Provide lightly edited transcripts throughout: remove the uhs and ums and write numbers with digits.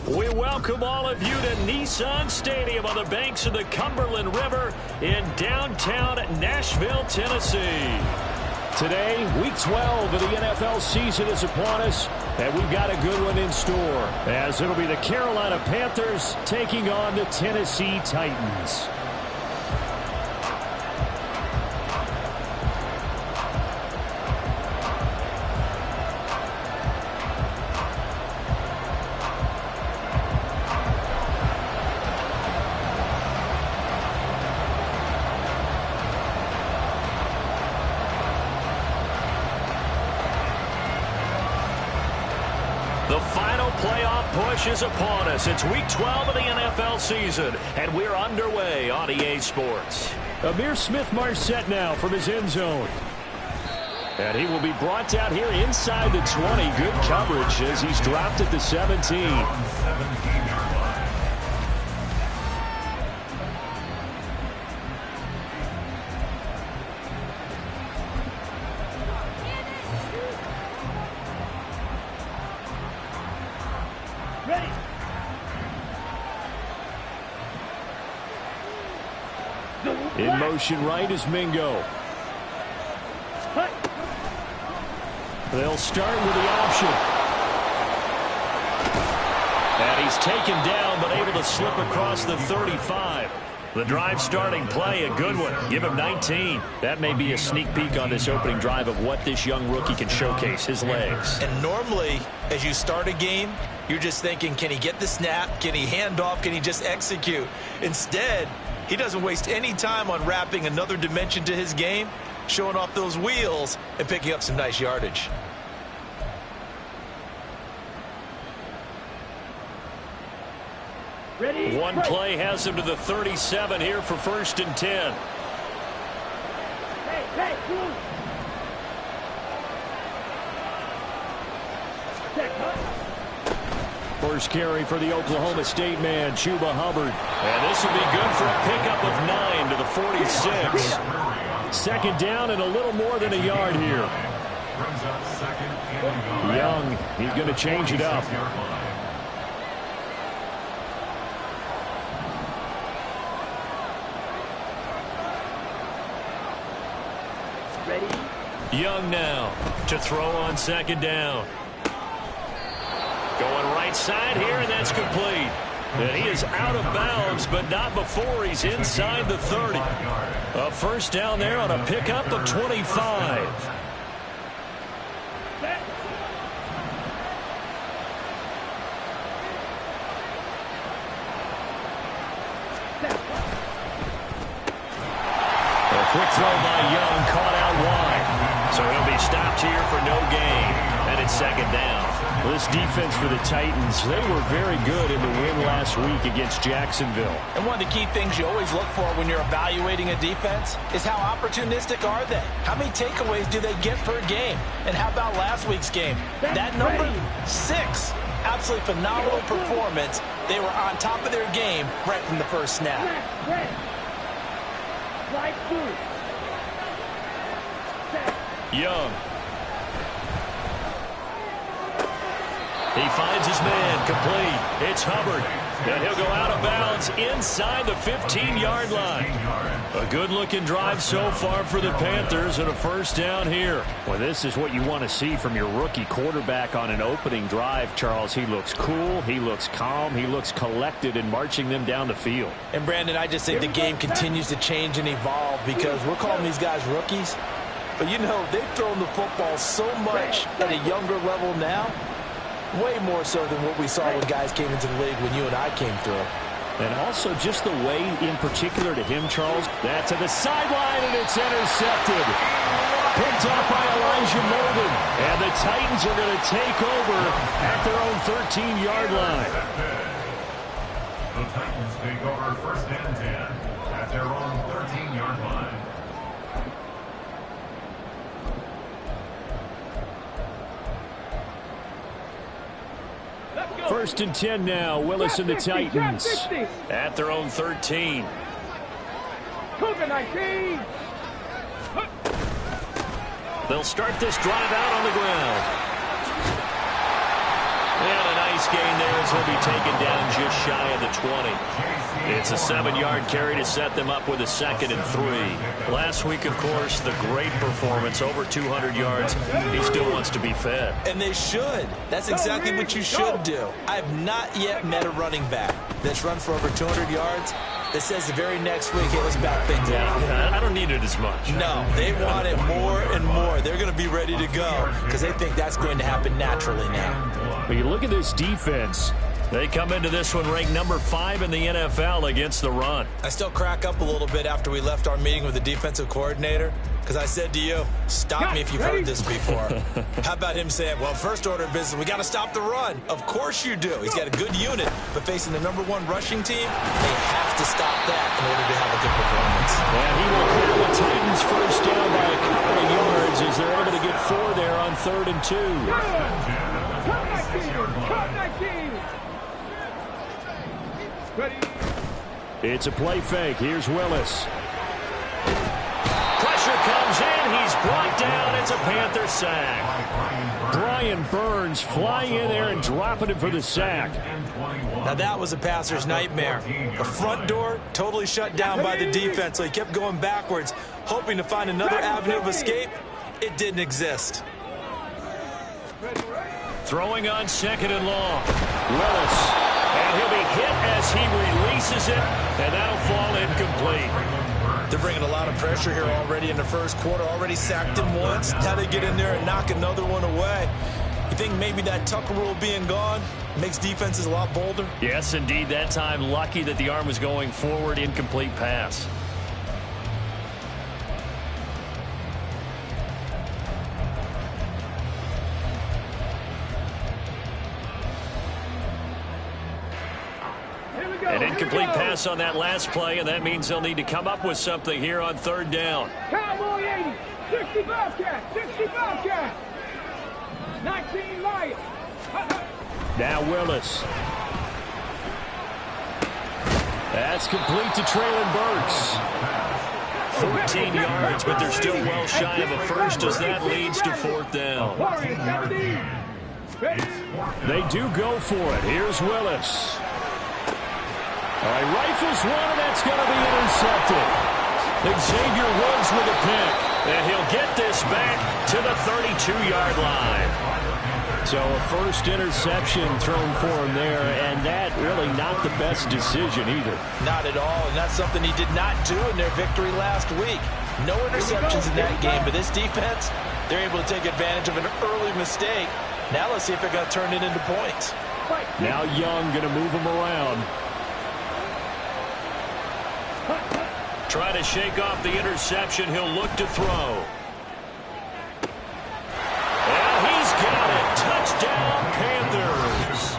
We welcome all of you to Nissan Stadium on the banks of the Cumberland River in downtown Nashville, Tennessee. Today, Week 12 of the NFL season is upon us, and we've got a good one in store, as it'll be the Carolina Panthers taking on the Tennessee Titans. The final playoff push is upon us. It's Week 12 of the NFL season, and we're underway on EA Sports. Amir Smith-Marset now from his end zone. And he will be brought down here inside the 20. Good coverage as he's dropped at the 17. In motion right is Mingo. They'll start with the option. And he's taken down but able to slip across the 35. The drive starting play, a good one. Give him 19. That may be a sneak peek on this opening drive of what this young rookie can showcase, his legs. And normally, as you start a game, you're just thinking, can he get the snap? Can he hand off? Can he just execute? Instead, he doesn't waste any time on wrapping another dimension to his game, showing off those wheels, and picking up some nice yardage. Ready? One play has him to the 37 here for 1st and 10. First carry for the Oklahoma State man, Chuba Hubbard. And this will be good for a pickup of 9 to the 46. 2nd down and a little more than a yard here. Young, he's going to change it up. Young now to throw on 2nd down. Going right side here, and that's complete. And he is out of bounds, but not before he's inside the 30. A 1st down there on a pickup of 25. A quick throw by Young, caught out wide. So he'll be stopped here for no gain. And it's 2nd down. This defense for the Titans, they were very good in the win last week against Jacksonville. And one of the key things you always look for when you're evaluating a defense is how opportunistic are they? How many takeaways do they get per game? And how about last week's game? That number, 6. Absolutely phenomenal performance. They were on top of their game right from the first snap. Young. He finds his man, complete. It's Hubbard, and he'll go out of bounds inside the 15-yard line. A good-looking drive so far for the Panthers, and a 1st down here. Well, this is what you want to see from your rookie quarterback on an opening drive, Charles. He looks cool, he looks calm, he looks collected in marching them down the field. And, Brandon, I just think the game continues to change and evolve because we're calling these guys rookies. But, you know, they've thrown the football so much at a younger level now. Way more so than what we saw when guys came into the league when you and I came through. And also just the way, in particular to him, Charles, that to the sideline, and it's intercepted. Picked up by Elijah Molden. And the Titans are going to take over at their own 13-yard line. The Titans take over 1st and 10 at their own 13-yard line. 1st and 10 now. Willis and the Titans at their own 13. They'll start this drive out on the ground. And a nice gain there as he'll be taken down just shy of the 20. It's a 7-yard carry to set them up with a 2nd and 3. Last week, of course, the great performance, over 200 yards. He still wants to be fed. And they should. That's exactly what you should do. I have not yet met a running back that's run for over 200 yards that says the very next week, hey, let's back things up. I don't need it as much. No, they want it more and more. They're going to be ready to go because they think that's going to happen naturally now. But you look at this defense. They come into this one ranked number 5 in the NFL against the run. I still crack up a little bit after we left our meeting with the defensive coordinator because I said to you, stop me if you've heard this before. How about him saying, well, first order of business, we got to stop the run. Of course you do. He's got a good unit, but facing the number 1 rushing team, they have to stop that in order to have a good performance. And he will clear the Titans first down by a couple of yards as they're able to get 4 there on 3rd and 2. It's a play fake. Here's Willis. Pressure comes in. He's brought down. It's a Panther sack. Brian Burns flying in there and dropping it for the sack. Now that was a passer's nightmare. The front door totally shut down by the defense, so he kept going backwards, hoping to find another avenue of escape. It didn't exist. Throwing on 2nd and long. Willis. And he'll be hit as he releases it, and that'll fall incomplete. They're bringing a lot of pressure here already in the first quarter. Already sacked him once. How to get in there and knock another one away. You think maybe that Tucker rule being gone makes defenses a lot bolder? Yes, indeed. That time, lucky that the arm was going forward. Incomplete pass. An incomplete pass on that last play, and that means they'll need to come up with something here on 3rd down. Cowboy 80, 60 Bobcat, 60 Bobcat, 19 Lions. Now Willis. That's complete to Traylon Burks. 14 yards, but they're still well shy of a first as that leads to 4th down. They do go for it. Here's Willis. All right, rifles one, and that's going to be intercepted. Xavier Woods with a pick, and he'll get this back to the 32-yard line. So a first interception thrown for him there, and that really not the best decision either. Not at all, and that's something he did not do in their victory last week. No interceptions in that game, but this defense, they're able to take advantage of an early mistake. Now let's see if they're going to turn it into points. Now Young going to move him around. Try to shake off the interception. He'll look to throw. And he's got it. Touchdown, Panthers.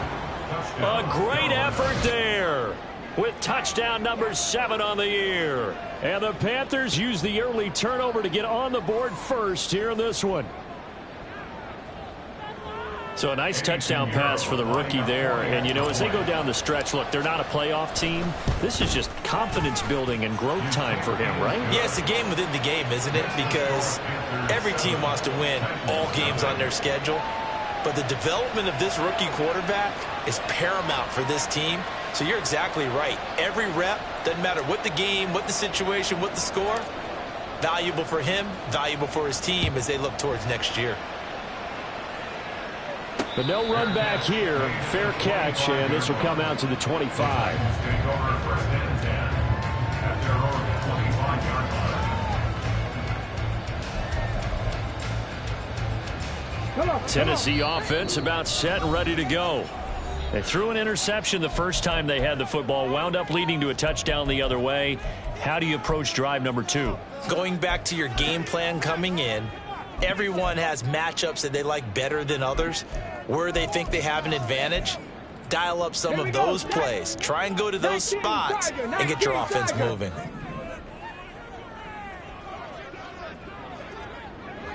A great effort there with touchdown number 7 on the year. And the Panthers use the early turnover to get on the board first here in this one. So a nice touchdown pass for the rookie there. And, you know, as they go down the stretch, look, they're not a playoff team. This is just confidence building and growth time for him, right? Yeah, it's a game within the game, isn't it? Because every team wants to win all games on their schedule. But the development of this rookie quarterback is paramount for this team. So you're exactly right. Every rep, doesn't matter what the game, what the situation, what the score, valuable for him, valuable for his team as they look towards next year. But no run back here. Fair catch, and this will come out to the 25. Tennessee offense about set and ready to go. They threw an interception the first time they had the football, wound up leading to a touchdown the other way. How do you approach drive number 2? Going back to your game plan coming in, everyone has matchups that they like better than others. Where they think they have an advantage, dial up some of those plays. Try and go to those spots and get your offense moving.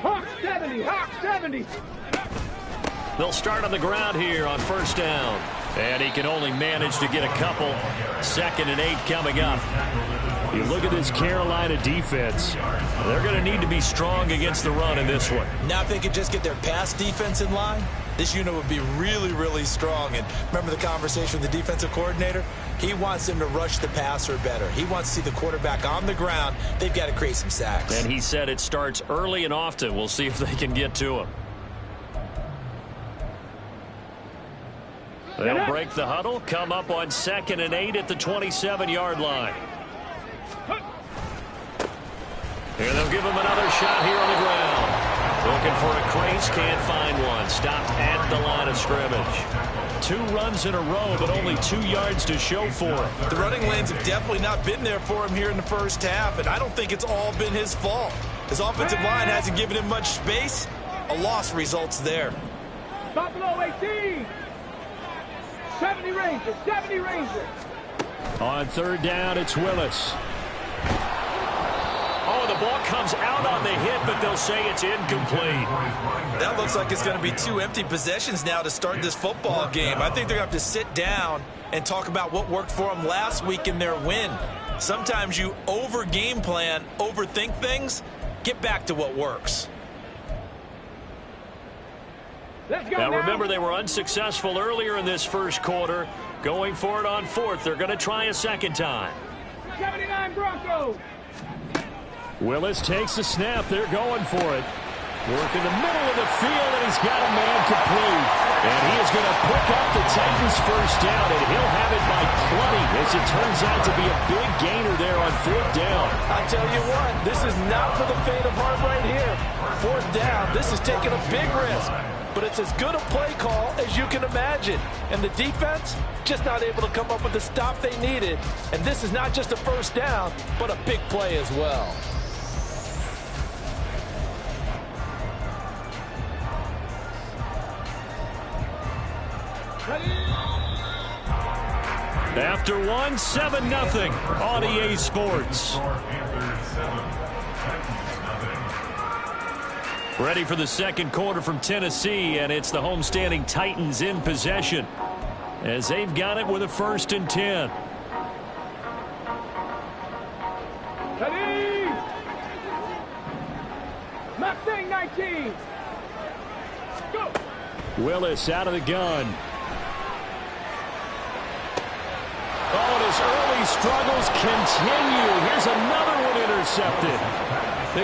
Hawk 70, Hawk 70. They'll start on the ground here on first down. And he can only manage to get a couple. 2nd and 8 coming up. You look at this Carolina defense. They're going to need to be strong against the run in this one. Now if they could just get their pass defense in line, this unit would be really, really strong. And remember the conversation with the defensive coordinator? He wants them to rush the passer better. He wants to see the quarterback on the ground. They've got to create some sacks. And he said it starts early and often. We'll see if they can get to him. They'll break the huddle, come up on 2nd and 8 at the 27-yard line. And they'll give him another shot here on the ground. Looking for a crease, can't find one. Stopped at the line of scrimmage. 2 runs in a row, but only 2 yards to show for it. The running lanes have definitely not been there for him here in the first half, and I don't think it's all been his fault. His offensive line hasn't given him much space. A loss results there. Buffalo 18. 70 Rangers, 70 Rangers. On 3rd down, it's Willis. Oh, the ball comes out on the hit, but they'll say it's incomplete. That looks like it's going to be 2 empty possessions now to start this football game. I think they're going to have to sit down and talk about what worked for them last week in their win. Sometimes you over-game plan, overthink things. Get back to what works. Now remember, they were unsuccessful earlier in this first quarter. Going for it on 4th. They're going to try a second time. 79 Broncos. Willis takes the snap. They're going for it. Work in the middle of the field, and he's got a man complete. And he is going to pick up the Titans' first down, and he'll have it by 20, as it turns out to be a big gainer there on 4th down. I tell you what, this is not for the faint of heart right here. 4th down, this is taking a big risk. But it's as good a play call as you can imagine. And the defense just not able to come up with the stop they needed. And this is not just a first down, but a big play as well. After 1, 7-0 on EA Sports. Ready for the second quarter from Tennessee, and it's the homestanding Titans in possession as they've got it with a 1st and 10. Ready. Mustang 19. Go. Willis out of the gun. Oh, and his early struggles continue. Here's another one intercepted.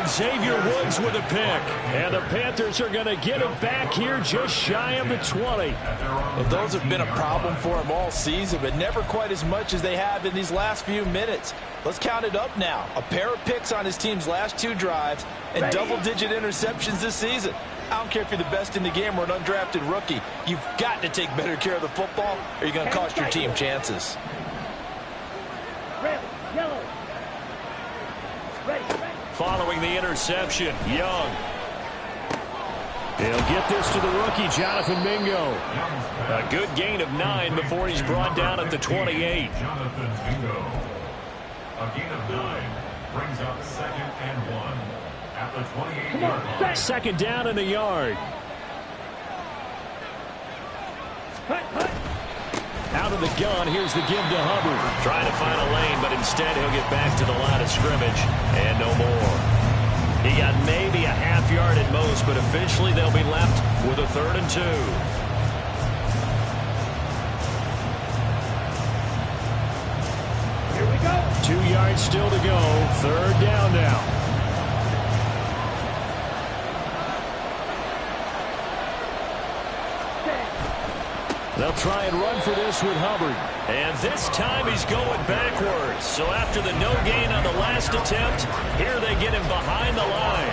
Xavier Woods with a pick. And the Panthers are going to get it back here just shy of the 20. Well, those have been a problem for him all season, but never quite as much as they have in these last few minutes. Let's count it up now. A pair of picks on his team's last 2 drives and double-digit interceptions this season. I don't care if you're the best in the game or an undrafted rookie. You've got to take better care of the football or you're going to cost your team chances. Red, yellow. Ready. Following the interception, Young. He'll get this to the rookie, Jonathan Mingo. A good gain of 9 before he's brought down at the 28. Jonathan Hendu. A gain of 9 brings up 2nd and 1 at the 28-yard line. 2nd down and a yard. Out of the gun, here's the give to Hubbard. Trying to find a lane, but instead he'll get back to the line of scrimmage and no more. He got maybe a half yard at most, but officially they'll be left with a 3rd and 2. Here we go. 2 yards still to go. 3rd down now. They'll try and run for this with Hubbard. And this time he's going backwards. So after the no gain on the last attempt, here they get him behind the line.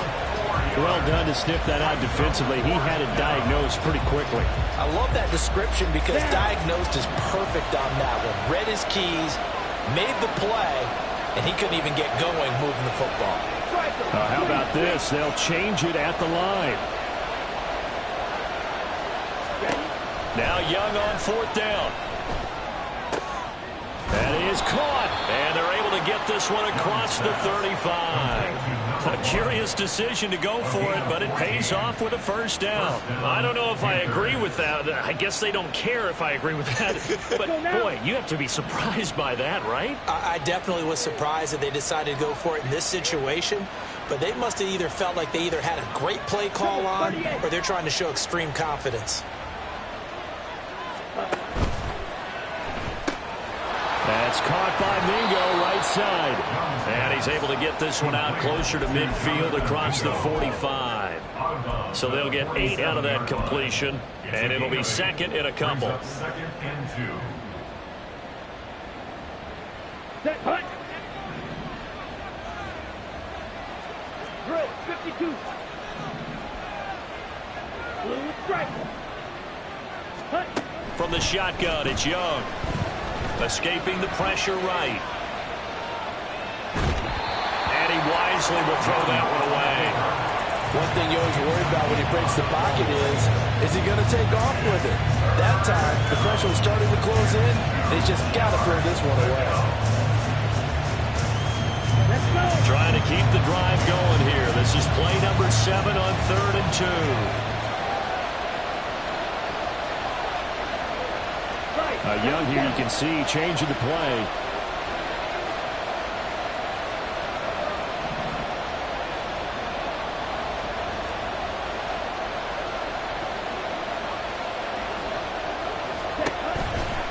Well done to sniff that out defensively. He had it diagnosed pretty quickly. I love that description because diagnosed is perfect on that one. Read his keys, made the play, and he couldn't even get going moving the football. How about this? They'll change it at the line. Now Young on 4th down. That is caught. And they're able to get this one across the 35. A curious decision to go for it, but it pays off with a 1st down. I don't know if I agree with that. I guess they don't care if I agree with that. But, boy, you have to be surprised by that, right? I definitely was surprised that they decided to go for it in this situation. But they must have either felt like they either had a great play call on or they're trying to show extreme confidence. That's caught by Mingo, right side. And he's able to get this one out closer to midfield across the 45. So they'll get 8 out of that completion, and it'll be second and a couple. Second and 2. Set, hut. Drill, 52. Blue strike. Hut. From the shotgun, it's Young. Escaping the pressure right. And he wisely will throw that one away. One thing you always worry about when he breaks the pocket is he going to take off with it? That time, the pressure was starting to close in, and he's just got to throw this one away. Let's go. Trying to keep the drive going here. This is play number 7 on 3rd and 2. Young here, you can see changing the play.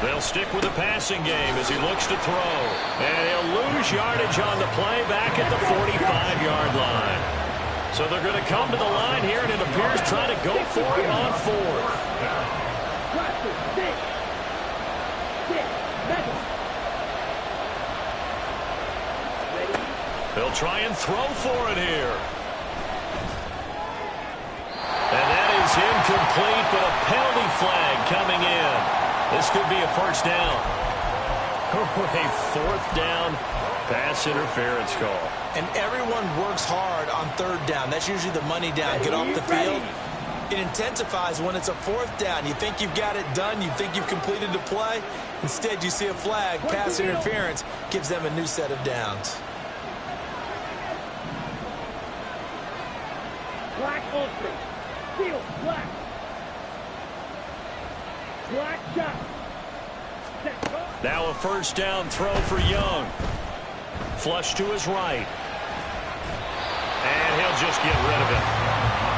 They'll stick with the passing game as he looks to throw. And he'll lose yardage on the play back at the 45-yard line. So they're going to come to the line here, and it appears trying to go for it on 4th. They'll try and throw for it here. And that is incomplete, but a penalty flag coming in. This could be a first down. A 4th down pass interference call. And everyone works hard on 3rd down. That's usually the money down. Get off the field. It intensifies when it's a 4th down. You think you've got it done. You think you've completed the play. Instead, you see a flag. Pass interference gives them a new set of downs. Black ultra. Steel, black. Black shot. Now a first down throw for Young. Flush to his right. And he'll just get rid of it.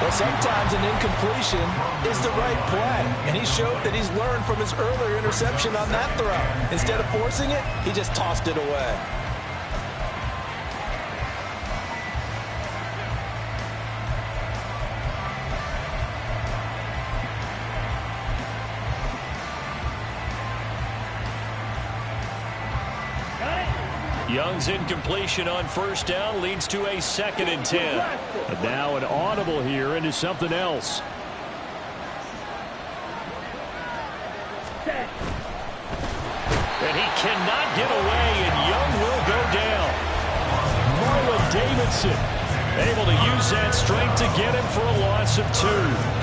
Well, sometimes an incompletion is the right play. And he showed that he's learned from his earlier interception on that throw. Instead of forcing it, he just tossed it away. Young's incompletion on first down leads to a 2nd and 10. But now an audible here into something else. And he cannot get away, and Young will go down. Marlon Davidson able to use that strength to get him for a loss of 2.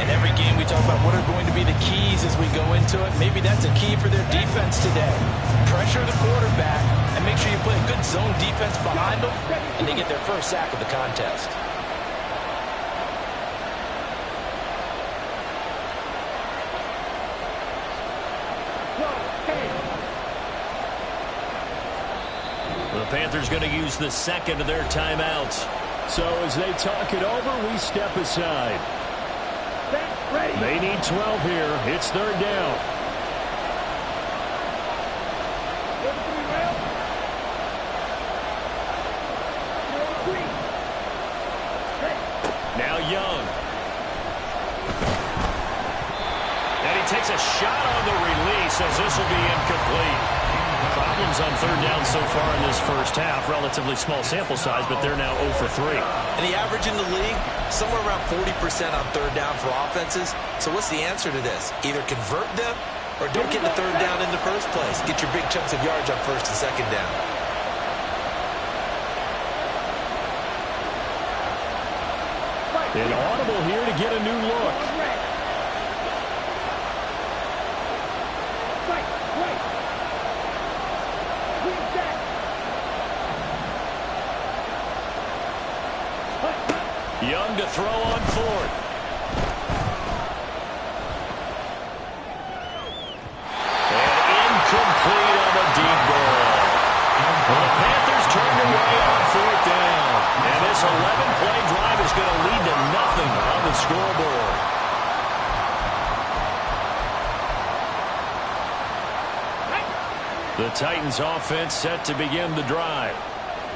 In every game we talk about what are going to be the keys as we go into it. Maybe that's a key for their defense today. Pressure the quarterback and make sure you play a good zone defense behind them, and they get their first sack of the contest. The Panthers going to use the 2nd of their timeouts. So as they talk it over, we step aside. They need 12 here. It's 3rd down. Now Young. And he takes a shot on the release as this will be incomplete. Problems on 3rd down so far in this first half. Relatively small sample size, but they're now 0 for 3. And the average in the league, somewhere around 40% on 3rd down for offenses. So what's the answer to this? Either convert them or don't get the 3rd down in the first place. Get your big chunks of yards on 1st and 2nd down. An audible here to get a new look. Young to throw on 4th. And incomplete on the deep ball. Well, the Panthers turned away on 4th down. And this 11-play drive is going to lead to nothing on the scoreboard. The Titans offense set to begin the drive.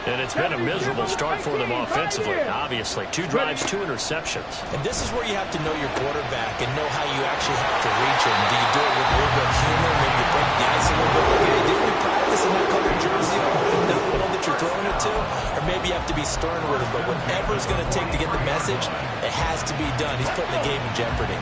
And it's been a miserable start for them offensively, obviously. 2 drives, 2 interceptions. And this is where you have to know your quarterback and know how you actually have to reach him. Do you do it with a little bit of humor? Maybe you break the ice a little bit. Okay, didn't we practice in that colored jersey on the middle that you're throwing it to? Or maybe you have to be stern with him. But whatever it's going to take to get the message, it has to be done. He's putting the game in jeopardy.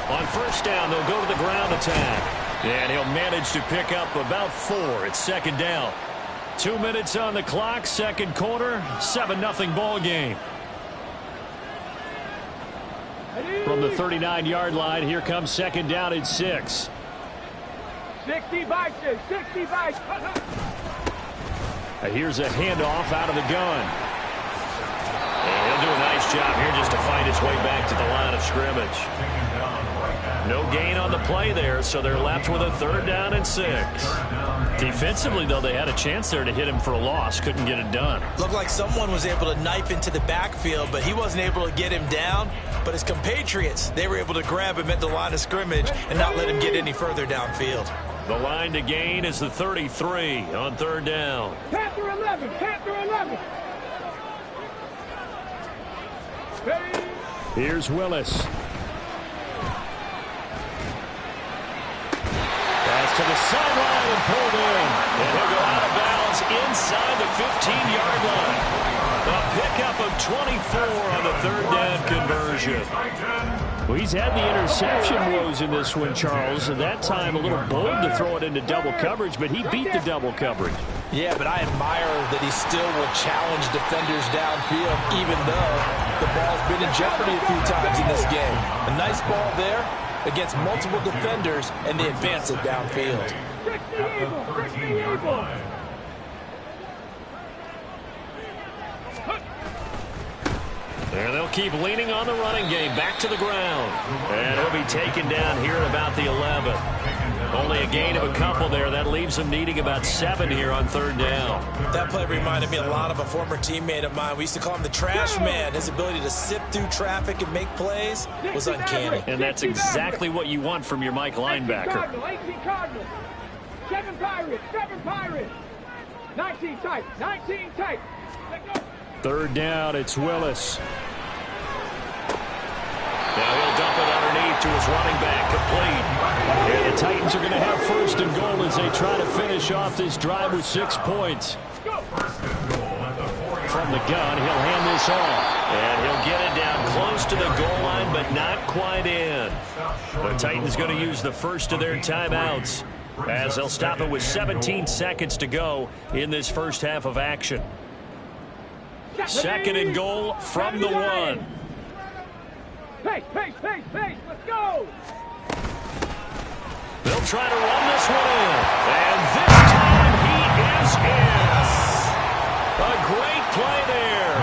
On first down, they'll go to the ground attack. And he'll manage to pick up about 4. It's second down. 2 minutes on the clock, second quarter, 7-0 ball game. From the 39-yard line, here comes second down and 6. 65, 65. Here's a handoff out of the gun. And he'll do a nice job here just to find his way back to the line of scrimmage. No gain on the play there, so they're left with a third down and 6. Defensively, though, they had a chance there to hit him for a loss. Couldn't get it done. Looked like someone was able to knife into the backfield, but he wasn't able to get him down. But his compatriots, they were able to grab him at the line of scrimmage and not let him get any further downfield. The line to gain is the 33 on third down. Panther 11, Panther 11. Here's Willis. To the sideline and pulled in. And he'll go out of bounds inside the 15-yard line. A pickup of 24 on the third down conversion. Well, he's had the interception woes in this one, Charles. And that time a little bold to throw it into double coverage, but he beat the double coverage. Yeah, but I admire that he still will challenge defenders downfield, even though the ball's been in jeopardy a few times in this game. A nice ball there against multiple defenders, and they advance it downfield. And they'll keep leaning on the running game. Back to the ground. And he'll be taken down here at about the 11. Only a gain of a couple there. That leaves them needing about 7 here on third down. That play reminded me a lot of a former teammate of mine. We used to call him the trash man. His ability to sift through traffic and make plays was uncanny. And that's exactly what you want from your Mike linebacker. 18 Cardinals, 7 Pirates, 7 Pirates. 19 tight, 19 tight. Third down, it's Willis. Now he'll dump it underneath to his running back, complete. And the Titans are going to have first and goal as they try to finish off this drive with 6 points. From the gun, he'll hand this off. And he'll get it down close to the goal line, but not quite in. The Titans going to use the first of their timeouts as they'll stop it with 17 seconds to go in this first half of action. Second and goal from the 1. Pace, pace, pace, pace, let's go! They'll try to run this one in. And this time he is in. A great play there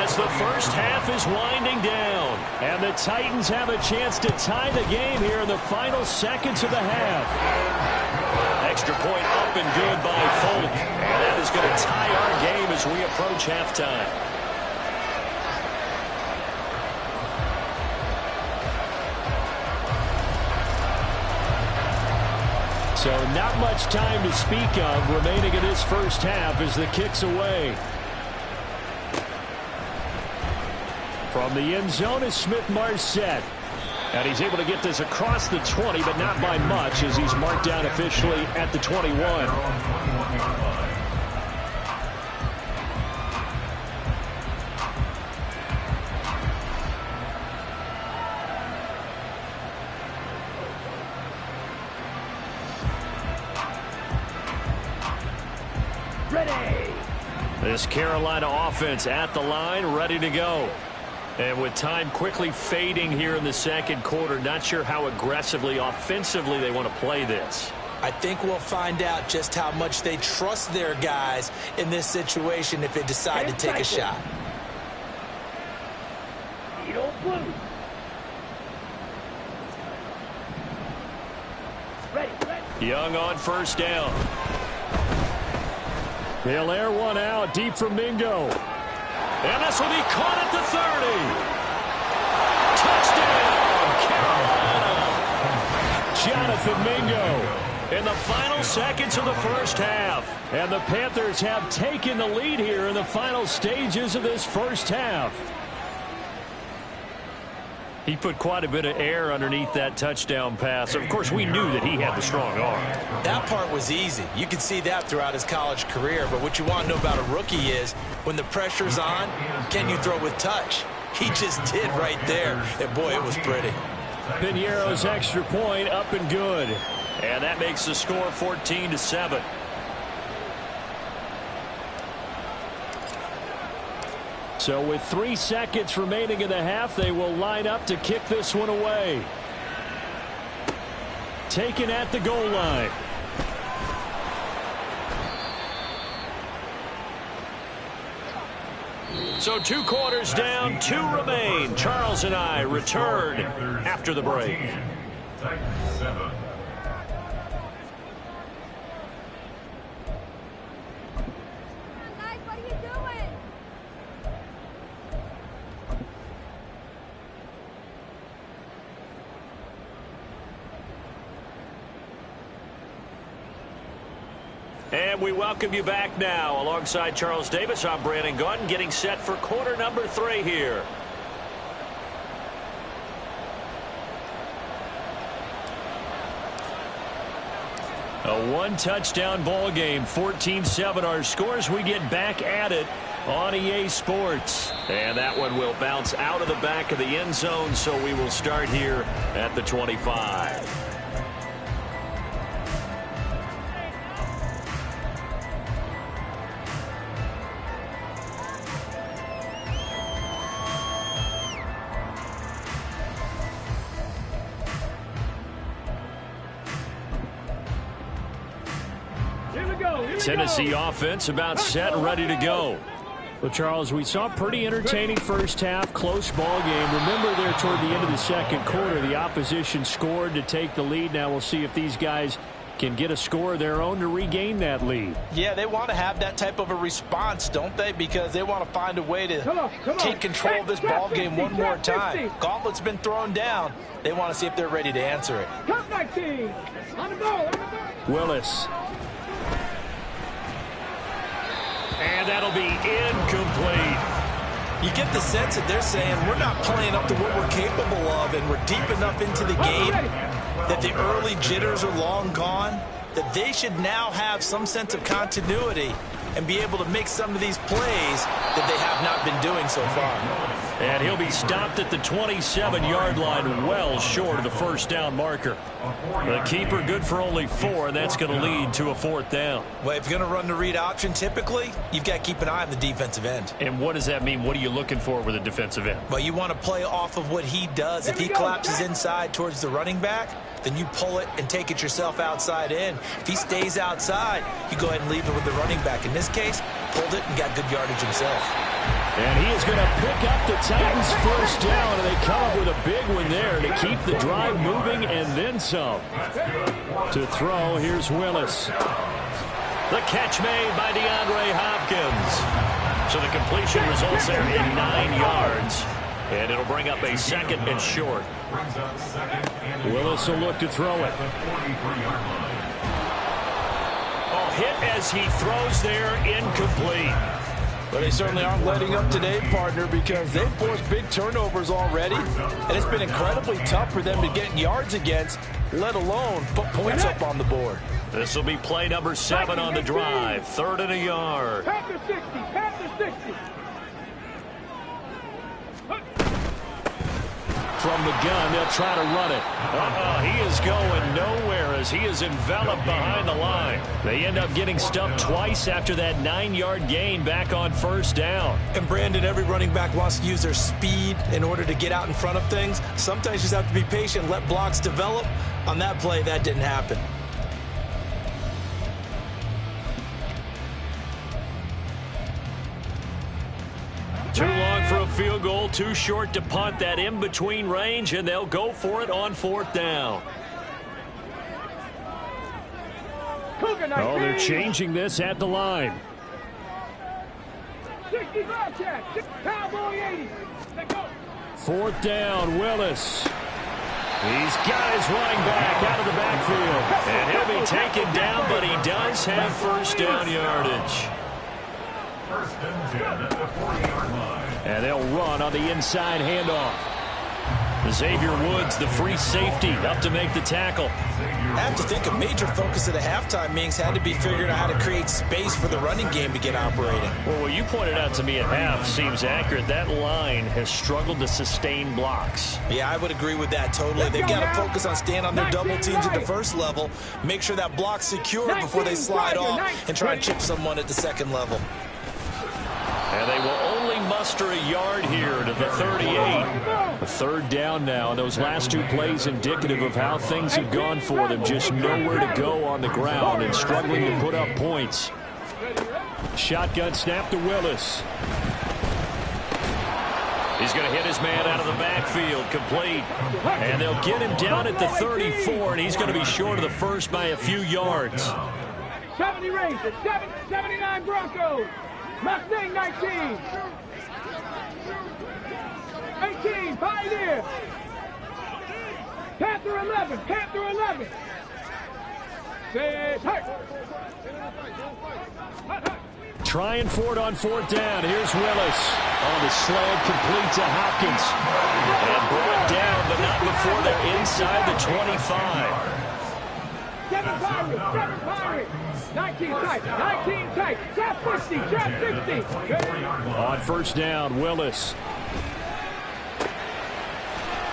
as the first half is winding down. And the Titans have a chance to tie the game here in the final seconds of the half. Extra point up and good by Folk. And that is going to tie our game as we approach halftime. So not much time to speak of remaining in this first half as the kick's away. From the end zone is Smith-Marset. And he's able to get this across the 20, but not by much as he's marked down officially at the 21. Ready! This Carolina offense at the line, ready to go. And with time quickly fading here in the second quarter, not sure how aggressively, offensively they want to play this. I think we'll find out just how much they trust their guys in this situation if they decide to take a shot. Blue. Ready, ready. Young on first down. He'll air one out deep from Mingo. And this will be caught at the 30. Touchdown, Jonathan Mingo in the final seconds of the first half. And the Panthers have taken the lead here in the final stages of this first half. He put quite a bit of air underneath that touchdown pass. Of course, we knew that he had the strong arm. That part was easy. You could see that throughout his college career. But what you want to know about a rookie is when the pressure's on, can you throw with touch? He just did right there. And, boy, it was pretty. Piñeiro's extra point up and good. And that makes the score 14-7. So with 3 seconds remaining in the half, they will line up to kick this one away. Taken at the goal line. So 2 quarters down, 2 remain. Charles and I return after the break. Titans 7. And we welcome you back now. Alongside Charles Davis, I'm Brandon Gaudin, getting set for quarter number 3 here. A 1-touchdown ball game, 14-7 our scores. We get back at it on EA Sports. And that one will bounce out of the back of the end zone, so we will start here at the 25. Tennessee offense about set and ready to go. Well, Charles, we saw a pretty entertaining first half, close ball game. Remember there toward the end of the second quarter, the opposition scored to take the lead. Now we'll see if these guys can get a score of their own to regain that lead. Yeah, they want to have that type of a response, don't they? Because they want to find a way to take control of this ball game one more time. Gauntlet's been thrown down. They want to see if they're ready to answer it. Willis. And that'll be incomplete. You get the sense that they're saying we're not playing up to what we're capable of, and we're deep enough into the game that the early jitters are long gone, that they should now have some sense of continuity and be able to make some of these plays that they have not been doing so far. And he'll be stopped at the 27-yard line, well short of the first down marker. The keeper good for only 4, and that's going to lead to a 4th down. Well, if you're going to run the read option, typically, you've got to keep an eye on the defensive end. And what does that mean? What are you looking for with a defensive end? Well, you want to play off of what he does. If he collapses inside towards the running back, then you pull it and take it yourself outside in. If he stays outside, you go ahead and leave it with the running back. In this case, pulled it and got good yardage himself. And he is going to pick up the Titans' first down, and they come up with a big one there to keep the drive moving and then some. To throw, here's Willis. The catch made by DeAndre Hopkins. So the completion results there in 9 yards. And it'll bring up a 2nd and short. Willis will look to throw it. Oh, hit as he throws there, incomplete. But they certainly aren't letting up today, partner, because they've forced big turnovers already. And it's been incredibly tough for them to get yards against, let alone put points up on the board. This will be play number 7 on the drive. 3rd and a yard. Panther 60, Panther 60. From the gun, they'll try to run it. He is going nowhere as he is enveloped behind the line. They end up getting stuffed twice after that 9-yard gain back on first down. And Brandon, every running back wants to use their speed in order to get out in front of things. Sometimes you just have to be patient, let blocks develop. On that play, that didn't happen. Too long for a field goal, too short to punt. That in-between range, and they'll go for it on 4th down. Oh, they're changing this at the line. 60 ball check. Cowboy 80. 4th down, Willis. He's got his running back out of the backfield. And he'll be taken down, but he does have first down yardage. First and 10 at the 40-yard line. And they'll run on the inside handoff. Xavier Woods, the free safety, up to make the tackle. I have to think a major focus at the halftime meetings had to be figuring out how to create space for the running game to get operating. Well, what you pointed out to me at half seems accurate. That line has struggled to sustain blocks. Yeah, I would agree with that totally. They've got to focus on staying on their double teams at the first level, make sure that block's secure before they slide off and try and chip someone at the second level. And they will only muster a yard here to the 38. A third down now, and those last two plays indicative of how things have gone for them. Just nowhere to go on the ground and struggling to put up points. Shotgun snap to Willis. He's going to hit his man out of the backfield, complete. And they'll get him down at the 34, and he's going to be short of the first by a few yards. 70 Rangers, 79 Broncos. Mustang 19. 18, Pioneer. Panther 11, Panther 11. Say, hey. Trying for it on fourth down. Here's Willis. On the slant, complete to Hopkins. And brought down, but not before they're inside the 25. 7 Pirates. 19 tight, 19 tight. Trap 50, trap 60. On first down, Willis.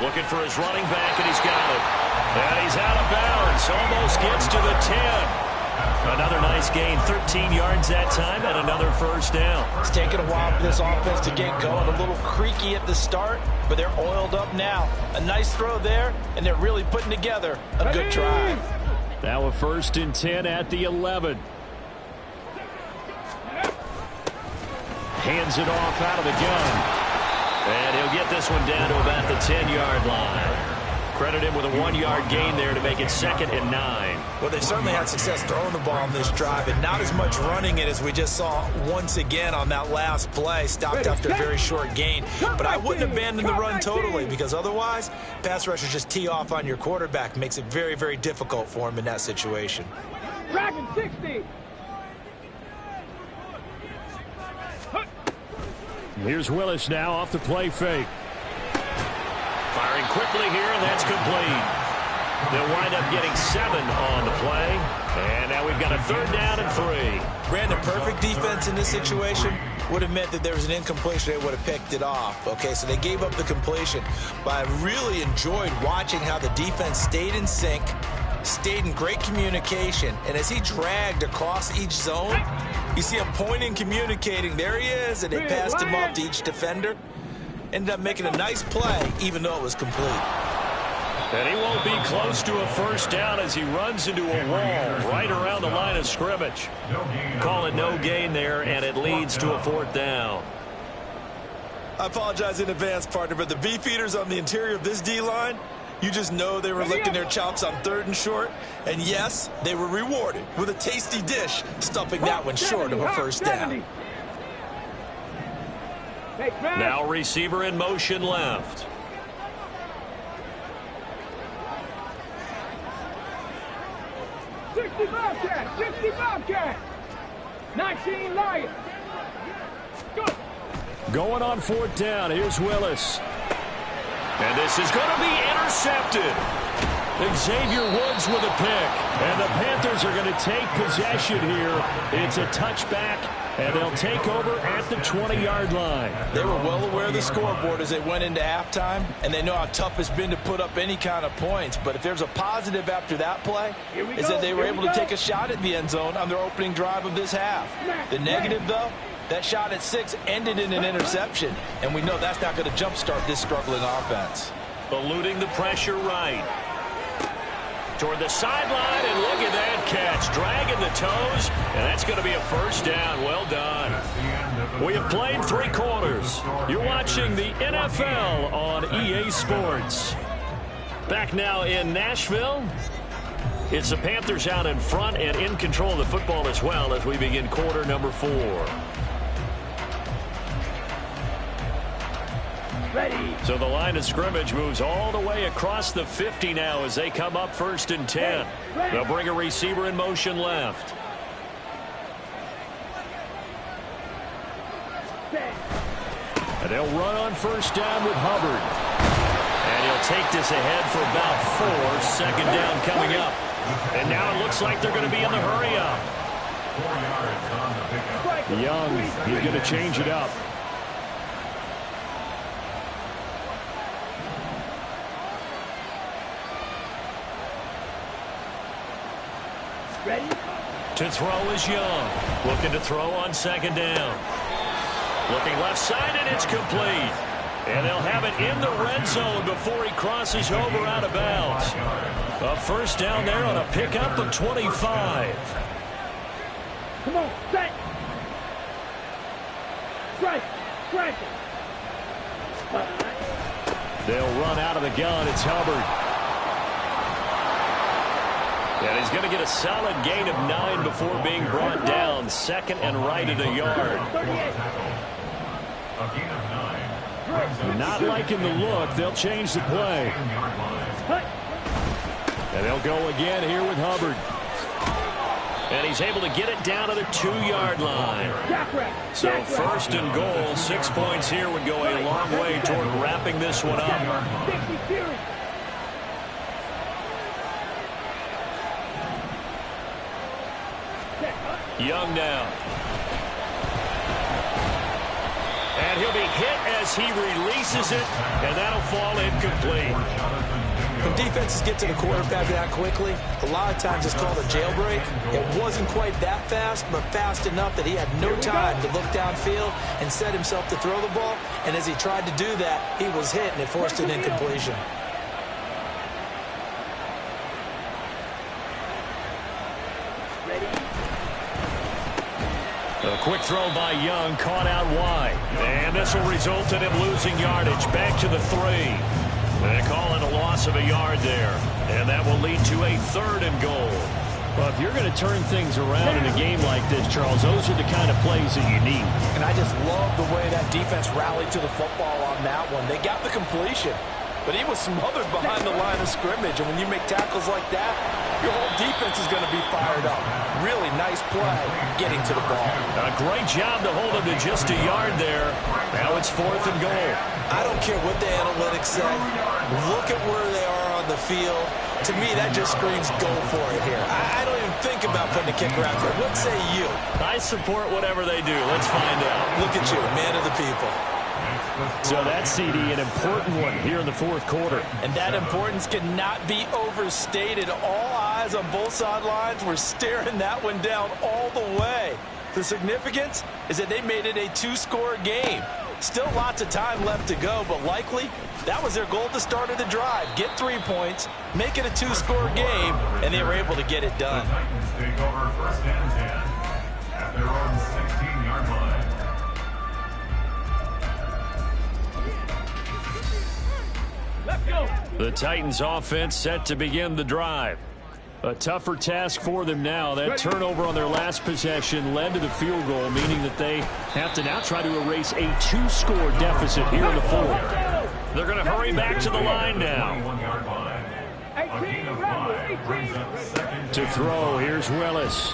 Looking for his running back, and he's got it. And he's out of bounds. Almost gets to the 10. Another nice gain, 13 yards that time, and another first down. It's taken a while for this offense to get going. A little creaky at the start, but they're oiled up now. A nice throw there, and they're really putting together a good drive. Now a first and 10 at the 11. Hands it off out of the gun. And he'll get this one down to about the 10-yard line. Credit him with a 1-yard gain there to make it 2nd and 9. Well, they certainly had success throwing the ball on this drive, and not as much running it as we just saw once again on that last play. Stopped after a very short gain. But I wouldn't abandon the run totally, because otherwise, pass rushers just tee off on your quarterback. Makes it very, very difficult for him in that situation. Dragon 60. Here's Willis now off the play fake. Firing quickly here, and that's complete. They'll wind up getting 7 on the play. And now we've got a third down and 3. Brandon, perfect defense in this situation would have meant that there was an incompletion. They would have picked it off. Okay, so they gave up the completion. But I really enjoyed watching how the defense stayed in sync, stayed in great communication. And as he dragged across each zone, you see him pointing, communicating. There he is, and they passed him off to each defender. Ended up making a nice play, even though it was complete. And he won't be close to a first down as he runs into a wall right around the line of scrimmage. Call it no gain there, and it leads to a 4th down. I apologize in advance, partner, but the beefeaters on the interior of this D-line, you just know they were licking their chops on 3rd and short. And yes, they were rewarded with a tasty dish, stuffing that one short of a first down. Now receiver in motion left. $60 Bobcat. 19 Lions. Going on 4th down. Here's Willis. And this is going to be intercepted. Xavier Woods with a pick. And the Panthers are going to take possession here. It's a touchback, and they'll take over at the 20-yard line. They were well aware of the scoreboard as they went into halftime, and they know how tough it's been to put up any kind of points. But if there's a positive after that play, is that they were able to take a shot at the end zone on their opening drive of this half. The negative, though, that shot at 6 ended in an interception, and we know that's not going to jumpstart this struggling offense. Eluding the pressure right. Toward the sideline, and look at that catch. Dragging the toes, and that's going to be a first down. Well done. We have played 3 quarters. You're watching the NFL on EA Sports. Back now in Nashville. It's the Panthers out in front and in control of the football as well as we begin quarter number 4. So the line of scrimmage moves all the way across the 50 now as they come up 1st and 10. They'll bring a receiver in motion left. And they'll run on 1st down with Hubbard. And he'll take this ahead for about 4. 2nd down coming up. And now it looks like they're going to be in the hurry up. 4 yards on the pickup. Young, he's going to change it up. Ready? To throw is Young. Looking to throw on 2nd down. Looking left side, and it's complete. And they'll have it in the red zone before he crosses over out of bounds. A 1st down there on a pickup of 25. Come on, set. Strike. Strike. They'll run out of the gun. It's Hubbard. And he's going to get a solid gain of 9 before being brought down. 2nd and right at a yard. A gain of 9. Not liking the look. They'll change the play. And they'll go again here with Hubbard. And he's able to get it down to the 2-yard line. So 1st and goal. 6 points here would go a long way toward wrapping this one up. Young now. And he'll be hit as he releases it, and that'll fall incomplete. When defenses get to the quarterback that quickly, a lot of times it's called a jailbreak. It wasn't quite that fast, but fast enough that he had no time to look downfield and set himself to throw the ball. And as he tried to do that, he was hit, and it forced an incompletion. A quick throw by Young, caught out wide. And this will result in him losing yardage. Back to the 3. They call it a loss of a yard there. And that will lead to a 3rd and goal. Well, if you're going to turn things around in a game like this, Charles, those are the kind of plays that you need. And I just love the way that defense rallied to the football on that one. They got the completion, but he was smothered behind the line of scrimmage. And when you make tackles like that, your whole defense is going to be fired up. Really nice play getting to the ball. A great job to hold him to just a yard there. Now it's 4th and goal. I don't care what the analytics say. Look at where they are on the field. To me, that just screams go for it here. I don't even think about putting a kicker out there. What say you? I support whatever they do. Let's find out. Look at you, man of the people. So that CD, an important one here in the 4th quarter. And that importance cannot be overstated. All eyes on both sidelines were staring that one down all the way. The significance is that they made it a 2-score game. Still lots of time left to go, but likely that was their goal at the start of the drive. Get 3 points, make it a 2-score game, and they were able to get it done. The Titans take over 1st and 10 at their own 16-yard line. Let's go. The Titans offense set to begin the drive. A tougher task for them now. That turnover on their last possession led to the field goal, meaning that they have to now try to erase a 2-score deficit here in the 4th. They're going to hurry back to the line now. 21-yard line. A gain of 5 brings up 2nd. To throw, here's Willis.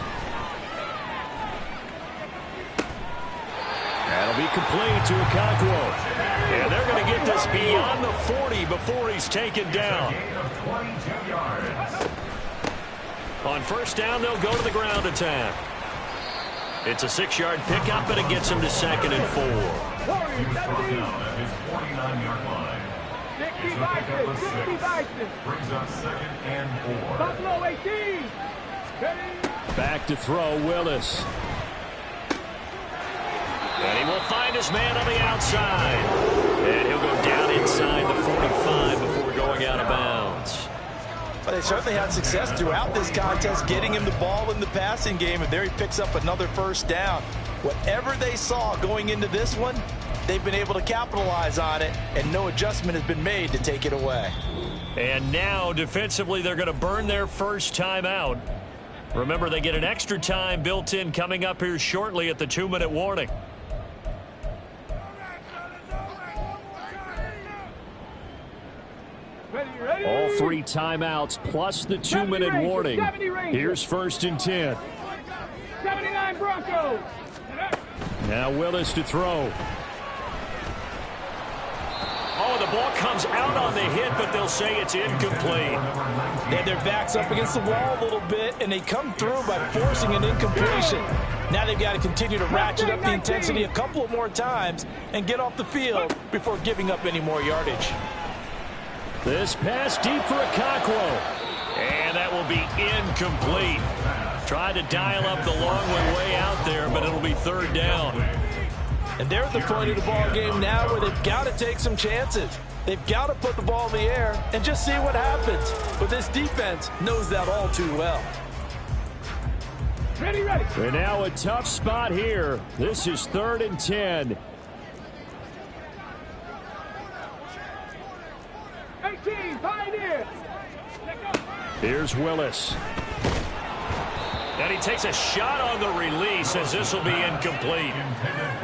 That'll be complete to Okonkwo. And they're going to get this beyond the 40 before he's taken down. Gain of 22 yards. On 1st down, they'll go to the ground attack. It's a 6-yard pickup, and it gets him to 2nd and 4. He was brought down at his 49-yard line. It's a pickup of 6. Brings up 2nd and 4. Buffalo 18. Back to throw, Willis. And he will find his man on the outside. And he'll go down inside the 45 before going out of bounds. But they certainly had success throughout this contest, getting him the ball in the passing game, and there he picks up another 1st down. Whatever they saw going into this one, they've been able to capitalize on it, and no adjustment has been made to take it away. And now, defensively, they're going to burn their first time out. Remember, they get an extra time built in coming up here shortly at the 2-minute warning. All 3 timeouts plus the 2-minute warning. Here's 1st and 10. 79 Broncos. Now Willis to throw. Oh, the ball comes out on the hit, but they'll say it's incomplete. They had their backs up against the wall a little bit, and they come through by forcing an incompletion. Now they've got to continue to ratchet up the intensity a couple of more times and get off the field before giving up any more yardage. This pass deep for Okonkwo. And that will be incomplete. Tried to dial up the long one way out there, but it'll be 3rd down. And they're at the point of the ball game now where they've got to take some chances. They've got to put the ball in the air and just see what happens. But this defense knows that all too well. Ready, ready. And now a tough spot here. This is 3rd and 10. 18, Pioneer. Here's Willis. And he takes a shot on the release as this will be incomplete.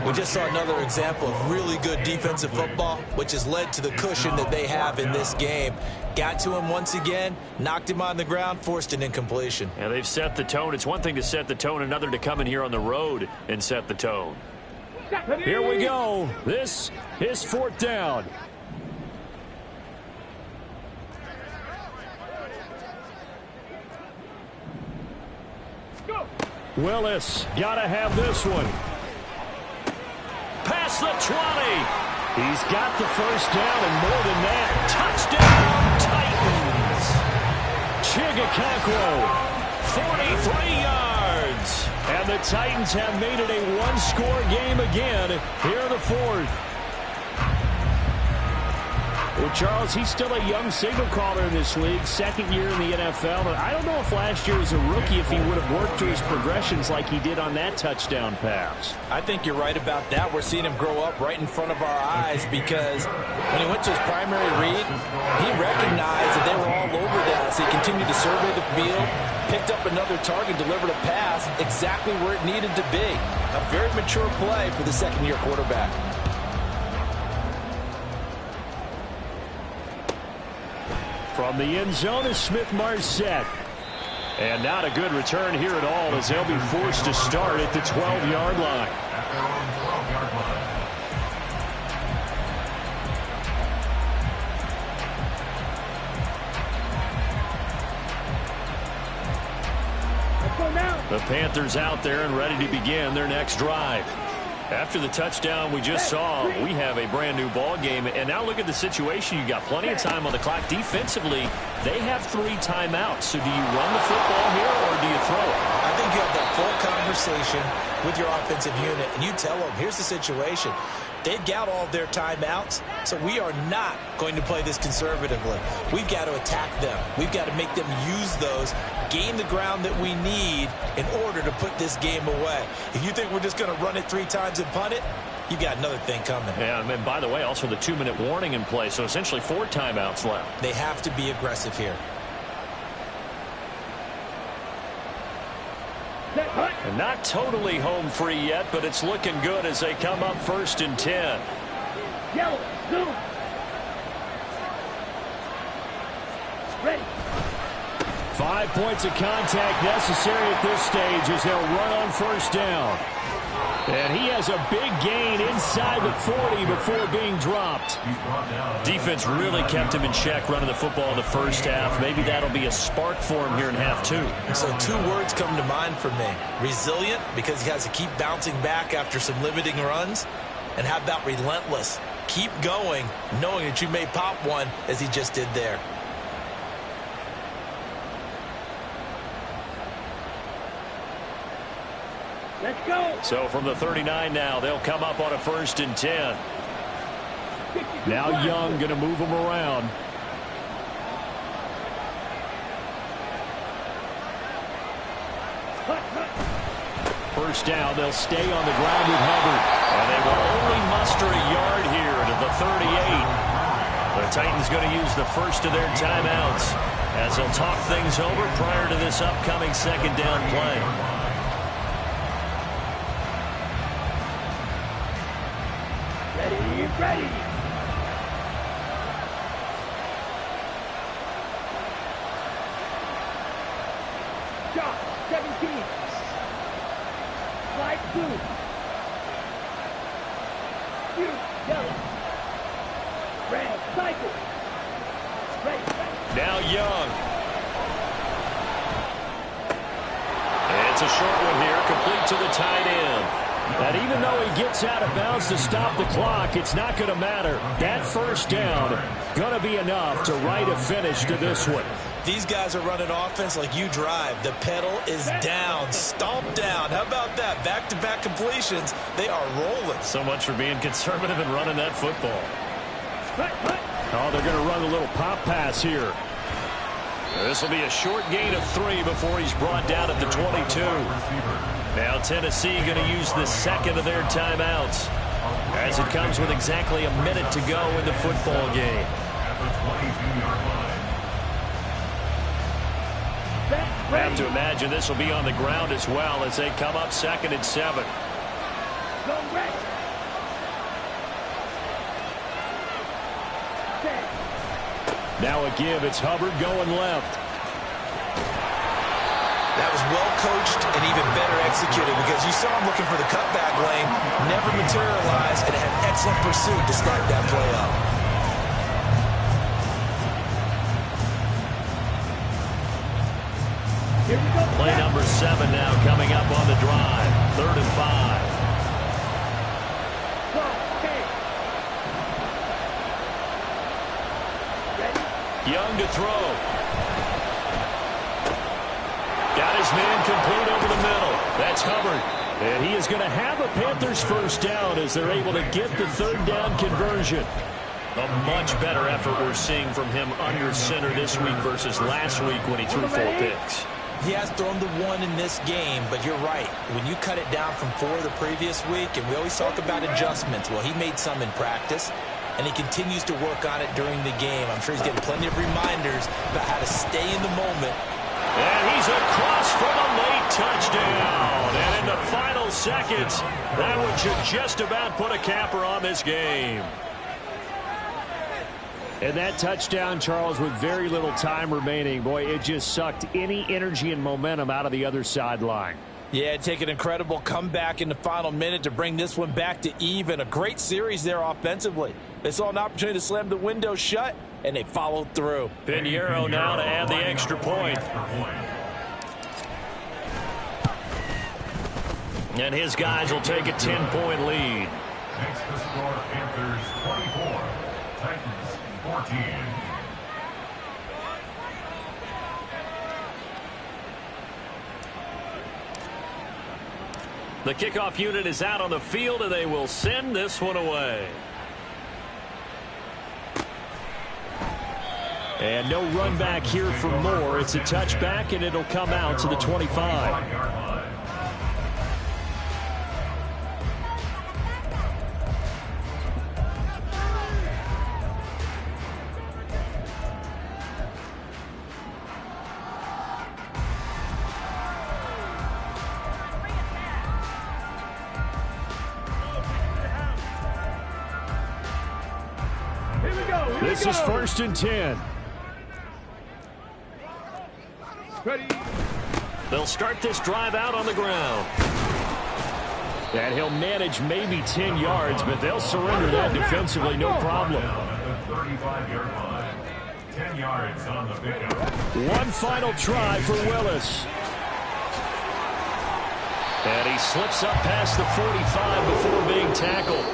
We just saw another example of really good defensive football, which has led to the cushion that they have in this game. Got to him once again, knocked him on the ground, forced an incompletion. And they've set the tone. It's one thing to set the tone, another to come in here on the road and set the tone. Here we go. This is 4th down. Willis, gotta have this one. Past the 20. He's got the 1st down and more than that. Touchdown, Titans. Okonkwo, 43 yards. And the Titans have made it a 1-score game again here in the 4th. Well, Charles, he's still a young signal caller in this league, 2nd year in the NFL. But I don't know if last year as a rookie if he would have worked through his progressions like he did on that touchdown pass. I think you're right about that. We're seeing him grow up right in front of our eyes because when he went to his primary read, he recognized that they were all over that. So he continued to survey the field, picked up another target, delivered a pass exactly where it needed to be. A very mature play for the 2nd-year quarterback. From the end zone is Smith-Marset. And not a good return here at all as they'll be forced to start at the 12-yard line. The Panthers out there and ready to begin their next drive. After the touchdown we just saw, we have a brand new ball game. And now look at the situation. You got plenty of time on the clock. Defensively, they have 3 timeouts. So do you run the football here or do you throw it? I think you have that full conversation with your offensive unit, and you tell them, here's the situation. They've got all of their timeouts, so we are not going to play this conservatively. We've got to attack them. We've got to make them use those, gain the ground that we need in order to put this game away. If you think we're just going to run it 3 times and punt it, you've got another thing coming. Yeah, and by the way, also the 2-minute warning in play, so essentially 4 timeouts left. They have to be aggressive here. And not totally home free yet, but it's looking good as they come up 1st and 10. Yellow, blue. Ready. 5 points of contact necessary at this stage as they'll run on 1st down. And he has a big gain inside the 40 before being dropped. Defense really kept him in check running the football in the 1st half. Maybe that'll be a spark for him here in half 2. So 2 words come to mind for me. Resilient, because he has to keep bouncing back after some limiting runs. And how about relentless? Keep going, knowing that you may pop one as he just did there. Let's go. So from the 39 now, they'll come up on a 1st and 10. Now Young going to move them around. First down, they'll stay on the ground with Hubbard. And they will only muster a yard here to the 38. The Titans going to use the first of their timeouts as they'll talk things over prior to this upcoming 2nd down play. Ready. Josh, 17. Slide 2. Shoot, yellow. Red, cycle. Now Young. It's a short one here, complete to the tight end. And even though he gets out of bounds to stop the clock, it's not going to matter. That first down going to be enough to write a finish to this one. These guys are running offense like you drive. The pedal is down, stomped down. How about that? Back-to-back completions. They are rolling. So much for being conservative and running that football. Oh, they're going to run a little pop pass here. This will be a short gain of 3 before he's brought down at the 22. Now Tennessee going to use the second of their timeouts as it comes with exactly a minute to go in the football game. I have to imagine this will be on the ground as well as they come up 2nd and 7. Now a give. It's Hubbard going left. That was well coached and even better executed because you saw him looking for the cutback lane, never materialized, and had excellent pursuit to start that play up. Here we go. Play number 7 now coming up on the drive. 3rd and 5. Young to throw. Got his man complete over the middle. That's Hubbard. And he is going to have a Panthers first down as they're able to get the 3rd down conversion. A much better effort we're seeing from him under center this week versus last week when he threw 4 picks. He has thrown the 1 in this game, but you're right. When you cut it down from 4 the previous week, and we always talk about adjustments, well, he made some in practice, and he continues to work on it during the game. I'm sure he's getting plenty of reminders about how to stay in the moment. And he's across for a late touchdown. And in the final seconds, that one should just about put a capper on this game. And that touchdown, Charles, with very little time remaining, boy, it just sucked any energy and momentum out of the other sideline. Yeah, take an incredible comeback in the final minute to bring this one back to even. A great series there offensively. They saw an opportunity to slam the window shut, and they followed through. Pinheiro now to add the extra point. And his guys will take a 10-point lead. Makes the score Panthers 24, Titans 14. The kickoff unit is out on the field, and they will send this one away. And no run back here for Moore. It's a touchback, and it'll come out to the 25. This is 1st and 10. Ready. They'll start this drive out on the ground. And he'll manage maybe 10 yards, but they'll surrender that defensively, no problem. At the 35-yard line. 10 yards on the pickup. One final try for Willis. And he slips up past the 45 before being tackled.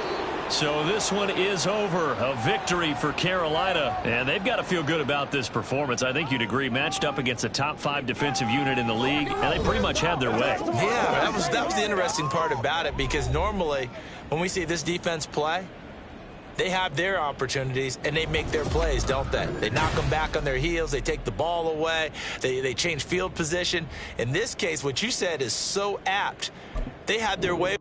So this one is over. A victory for Carolina. And they've got to feel good about this performance. I think you'd agree. Matched up against a top 5 defensive unit in the league, and they pretty much had their way. Yeah, that was the interesting part about it, because normally when we see this defense play, they have their opportunities and they make their plays, don't they? They knock them back on their heels. They take the ball away. They change field position. In this case, what you said is so apt. They had their way.